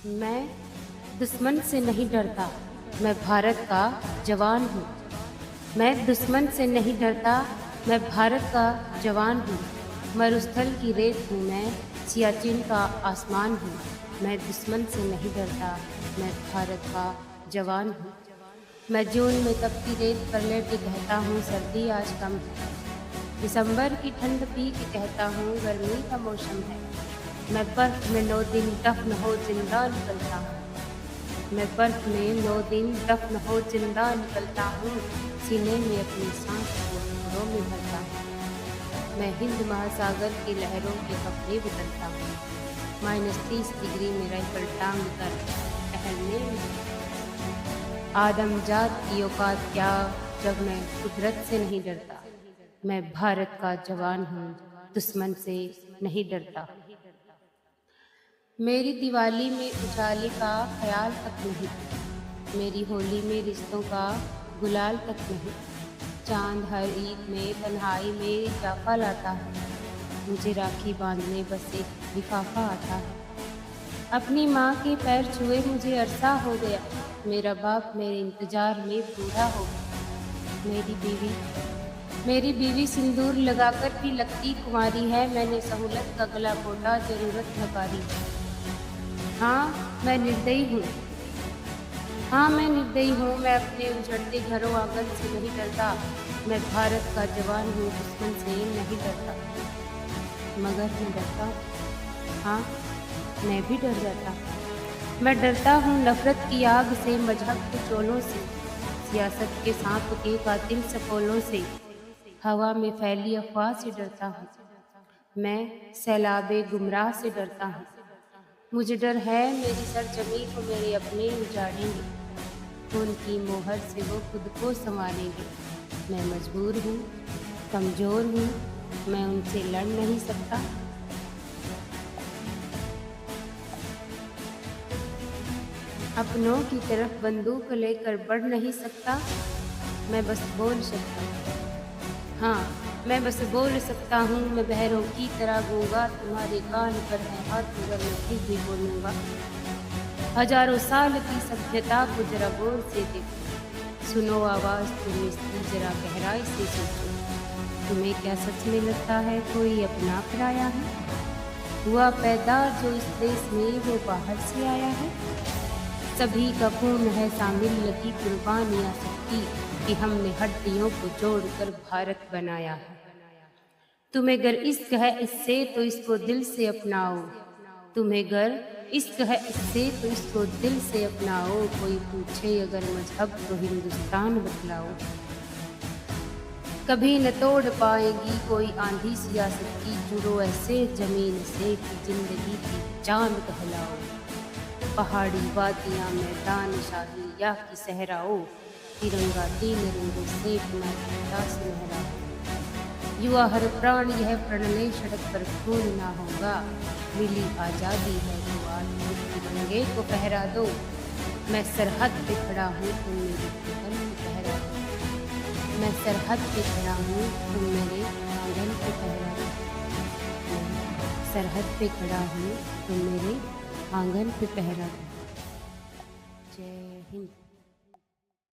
मैं दुश्मन से नहीं डरता, मैं भारत का जवान हूँ। मैं दुश्मन से नहीं डरता, मैं भारत का जवान हूँ। मरुस्थल की रेत हूँ मैं, सियाचिन का आसमान हूँ। मैं दुश्मन से नहीं डरता, मैं भारत का जवान हूँ। मैं जून में तपती रेत पर लेट कहता हूँ सर्दी आज कम है। दिसंबर की ठंड पी के कहता हूँ गर्मी का मौसम है। मैं बर्फ में 9 दिन दफन हो जिंदा निकलता हूँ। मैं बर्फ में 9 दिन दफन हो जिंदा निकलता हूँ। सीने में अपनी सांस को टुकड़ों में भरता हूँ। मैं हिंद महासागर की लहरों के कपड़े बदलता हूँ। -30 डिग्री में राइफल टांग कर टहलने में आदमजात की औकात क्या, जब मैं कुदरत से नहीं डरता। मैं भारत का जवान हूँ, दुश्मन से नहीं डरता। मेरी दिवाली में उजाले का ख्याल तक नहीं, मेरी होली में रिश्तों का गुलाल तक नहीं। चांद हर ईद में तन्हाई में जाफा लाता है, मुझे राखी बांधने बस एक लिफाफा आता है। अपनी माँ के पैर छुए मुझे अरसा हो गया, मेरा बाप मेरे इंतजार में बूढ़ा हो गया। मेरी बीवी सिंदूर लगाकर भी लगती कुंवारी है, मैंने सहूलत का गला घोटा जरूरत नकारी है। हाँ मैं निर्दयी हूँ, हाँ मैं निर्दयी हूँ। मैं अपने उजड़ते घरों आंगन से नहीं डरता। मैं भारत का जवान हूँ, दुश्मन से नहीं डरता। मगर मैं डरता हूँ, हाँ मैं भी डर जाता। मैं डरता हूँ नफरत की आग से, मजहब के चोलों से, सियासत के सांप के कातिल सपोलों से, हवा में फैली अफवाह से डरता हूँ। मैं सैलाबे गुमराह से डरता हूँ। मुझे डर है मेरी सरजमीं को मेरे अपने उजाड़ेंगे, उनकी मोहर से वो खुद को संवारेंगे। मैं मजबूर हूँ, कमज़ोर हूँ, मैं उनसे लड़ नहीं सकता। अपनों की तरफ बंदूक लेकर बढ़ नहीं सकता। मैं बस बोल सकता हूँ, हाँ मैं बस बोल सकता हूँ। मैं बहरों की तरह गूंगा, तुम्हारे कान पर है हाथ मगर मैं फिर भी बोलूँगा। हजारों साल की सभ्यता को जरा गौर से देखो, सुनो आवाज़ तुम इसकी जरा गहराई से सोचो। तुम्हें क्या सच में लगता है कोई अपना पराया है? हुआ पैदा जो इस देश में वो बाहर से आया है। सभी का खून है शामिल, लगी कुर्बानियाँ सबकी, कि हमने हड्डियों को जोड़कर भारत बनाया है। तुम्हें अगर इश्क है इससे तो इसको दिल से अपनाओ। तुम्हें अगर इश्क है इससे तो इसको दिल से अपनाओ। कोई पूछे अगर मजहब तो हिंदुस्तान बतलाओ। कभी न तोड़ पाएगी कोई आंधी सियासत की, जुड़ो ऐसे जमीन से कि जिंदगी की चांद कहलाओ। पहाड़ी वादियाँ मैदान शाही या कि सहराओ, तिरंगा 3 रंगों से अपना इतिहास लहराओ। युवा हर प्राण यह प्रण ले सड़क पर खून ना होगा, मिली आज़ादी है तो आज तिरंगे को पहरा दो। मैं सरहद पे खड़ा हूँ तुम मेरे आंगन पे पहरा दो। मैं सरहद पे खड़ा हूँ तुम मेरे आंगन पे पहरा दो। सरहद पे खड़ा हूँ तुम मेरे आंगन पे पहरा दो। जय हिंद।